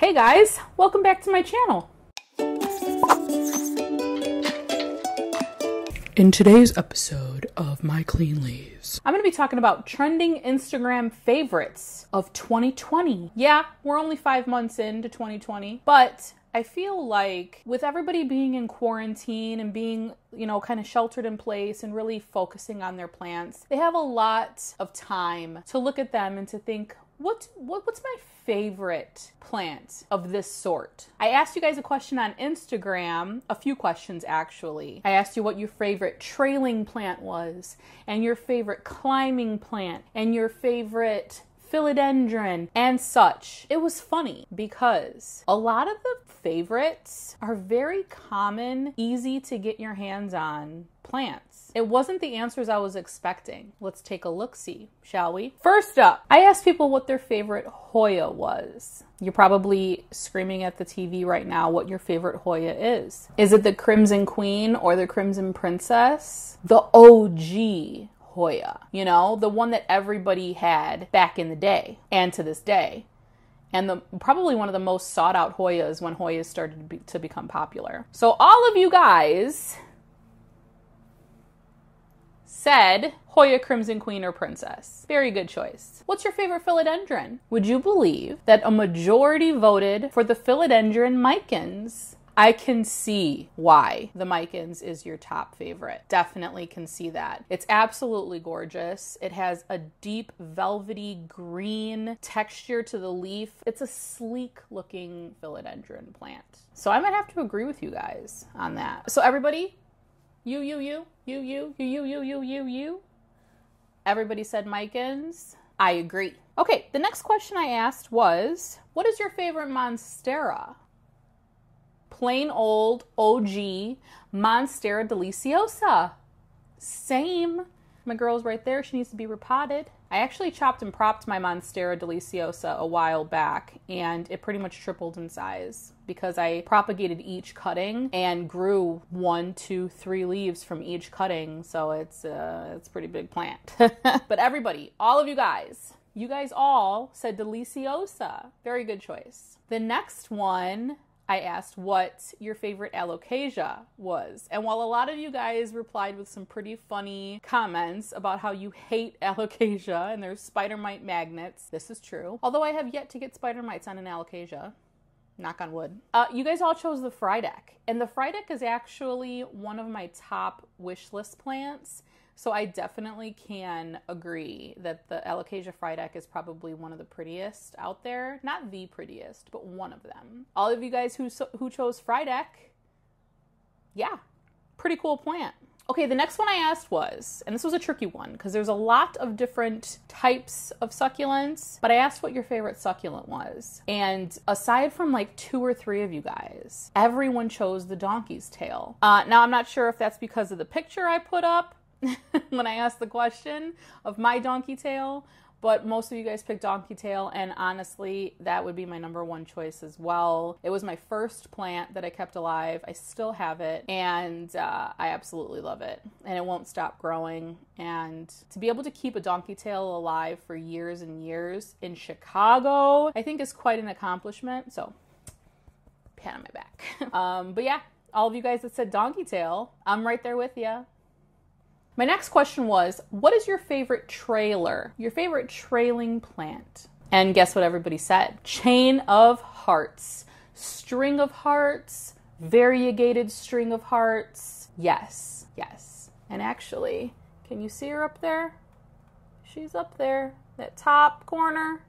Hey guys, welcome back to my channel. In today's episode of My Clean Leaves, I'm going to be talking about trending Instagram favorites of 2020. Yeah, we're only 5 months into 2020, but I feel like with everybody being in quarantine and being, kind of sheltered in place and really focusing on their plants, they have a lot of time to look at them and to think, what's my favorite plant of this sort? I asked you guys a question on Instagram, a few questions actually. I asked you what your favorite trailing plant was, and your favorite climbing plant, and your favorite philodendron, and such. It was funny because a lot of the favorites are very common, easy to get your hands on plants. It wasn't the answers I was expecting. Let's take a look-see, shall we? First up, I asked people what their favorite Hoya was. You're probably screaming at the TV right now what your favorite Hoya is. Is it the Crimson Queen or the Crimson Princess? The OG Hoya, the one that everybody had back in the day and to this day. And probably one of the most sought out Hoyas when Hoyas started to become popular. So all of you guys said Hoya, Crimson Queen, or Princess. Very good choice. What's your favorite philodendron? Would you believe that a majority voted for the philodendron micans? I can see why the micans is your top favorite. Definitely can see that. It's absolutely gorgeous. It has a deep velvety green texture to the leaf. It's a sleek looking philodendron plant. So I might have to agree with you guys on that. So everybody, you. Everybody said micans. I agree. Okay, the next question I asked was, what is your favorite Monstera? Plain old OG Monstera deliciosa. Same. My girl's right there. She needs to be repotted. I actually chopped and propped my Monstera deliciosa a while back, and it pretty much tripled in size because I propagated each cutting and grew 1, 2, 3 leaves from each cutting. So it's a pretty big plant. But everybody, all of you guys all said deliciosa. Very good choice. The next one, I asked what your favorite Alocasia was. And while a lot of you guys replied with some pretty funny comments about how you hate Alocasia and there's spider mite magnets, this is true. Although I have yet to get spider mites on an Alocasia. Knock on wood. You guys all chose the frydeck. And the frydeck is actually one of my top wish list plants. So I definitely can agree that the Alocasia frydeck is probably one of the prettiest out there. Not the prettiest, but one of them. All of you guys who chose frydeck, yeah, pretty cool plant. Okay, the next one I asked was, and this was a tricky one because there's a lot of different types of succulents, but I asked what your favorite succulent was. And aside from like 2 or 3 of you guys, everyone chose the donkey's tail. Now I'm not sure if that's because of the picture I put up when I asked the question of my donkey tail, but most of you guys picked donkey tail, and honestly, that would be my #1 choice as well. It was my first plant that I kept alive. I still have it, and I absolutely love it, and it won't stop growing. And to be able to keep a donkey tail alive for years and years in Chicago, I think is quite an accomplishment. So, pat on my back. But yeah, all of you guys that said donkey tail, I'm right there with you. My next question was, what is your favorite trailer? Your favorite trailing plant? And guess what everybody said? Chain of hearts. String of hearts. Variegated string of hearts. Yes. And actually, can you see her up there? She's up there. That top corner.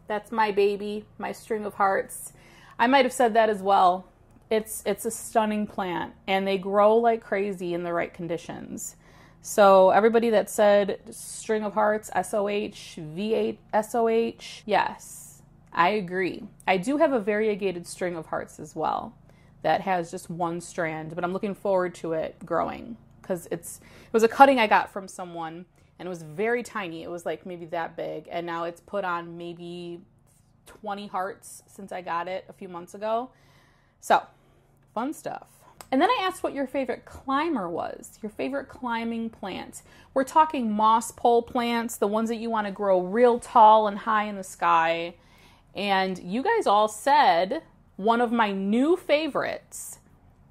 That's my baby, my string of hearts. I might have said that as well. It's a stunning plant, and they grow like crazy in the right conditions. So everybody that said string of hearts, SOH, V8, SOH, yes, I agree. I do have a variegated string of hearts as well that has just 1 strand, but I'm looking forward to it growing because it was a cutting I got from someone, and it was very tiny. It was like maybe that big, and now it's put on maybe 20 hearts since I got it a few months ago. So, fun stuff. And then I asked what your favorite climber was, your favorite climbing plant. We're talking moss pole plants, the ones that you want to grow real tall and high in the sky. And you guys all said one of my new favorites,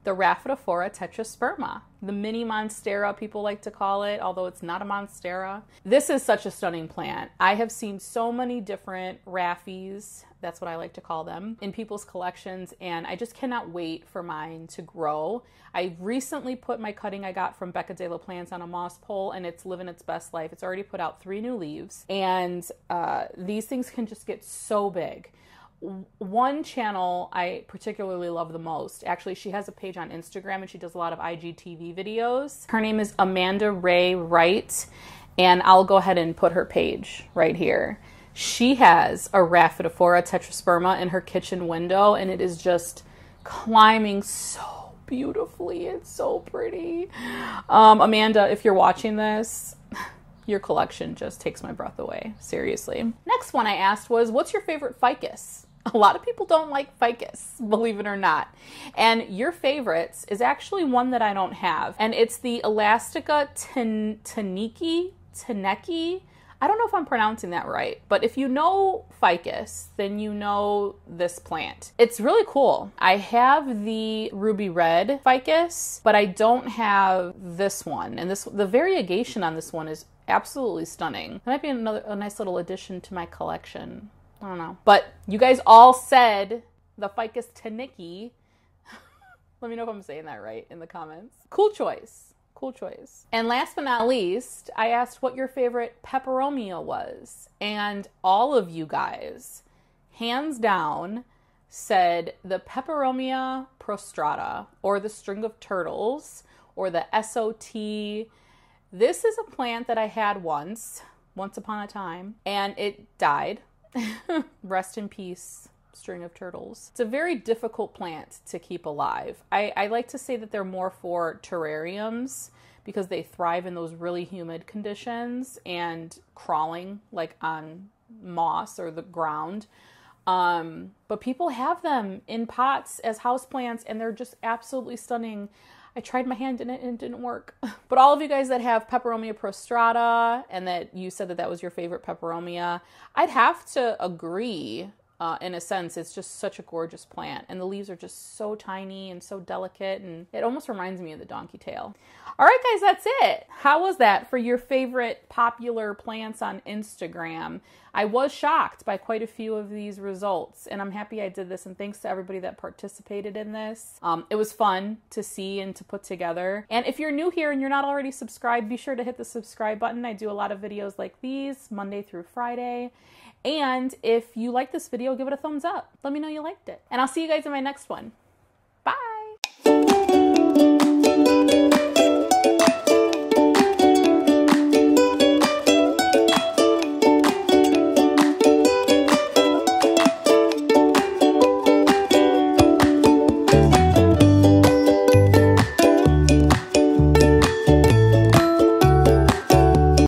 the Rhaphidophora tetrasperma, the mini Monstera, people like to call it, although it's not a Monstera. This is such a stunning plant. I have seen so many different Raffies, that's what I like to call them, in people's collections, and I just cannot wait for mine to grow. I recently put my cutting I got from Becca de la Plants on a moss pole, and it's living its best life. It's already put out 3 new leaves, and these things can just get so big. One channel I particularly love the most, actually she has a page on Instagram and she does a lot of IGTV videos. Her name is Amanda Ray Wright, and I'll go ahead and put her page right here. She has a Rhaphidophora tetrasperma in her kitchen window, and it is just climbing so beautifully. It's so pretty. Amanda, if you're watching this, your collection just takes my breath away, seriously. Next one I asked was, what's your favorite ficus? A lot of people don't like ficus, believe it or not. And your favorites is actually one that I don't have. And it's the Elastica teneki. I don't know if I'm pronouncing that right, but if you know ficus, then you know this plant. It's really cool. I have the ruby red ficus, but I don't have this one. And the variegation on this one is absolutely stunning. That might be a nice little addition to my collection. I don't know. But you guys all said the Ficus teneki. Let me know if I'm saying that right in the comments. Cool choice. Cool choice. And last but not least, I asked what your favorite Peperomia was. And all of you guys, hands down, said the Peperomia prostrata, or the string of turtles, or the SOT. This is a plant that I had once upon a time, and it died. Rest in peace, string of turtles. It's a very difficult plant to keep alive. I like to say that they're more for terrariums because they thrive in those really humid conditions and crawling like on moss or the ground. But people have them in pots as houseplants, and they're just absolutely stunning. I tried my hand in it and it didn't work. But all of you guys that have Peperomia prostrata and that you said that that was your favorite Peperomia, I'd have to agree in a sense. It's just such a gorgeous plant, and the leaves are just so tiny and so delicate, and it almost reminds me of the donkey tail. All right, guys, that's it. How was that for your favorite popular plants on Instagram? I was shocked by quite a few of these results, and I'm happy I did this, and thanks to everybody that participated in this. It was fun to see and to put together. And if you're new here and you're not already subscribed, be sure to hit the subscribe button. I do a lot of videos like these Monday through Friday. And if you like this video, give it a thumbs up. Let me know you liked it. And I'll see you guys in my next one. Bye!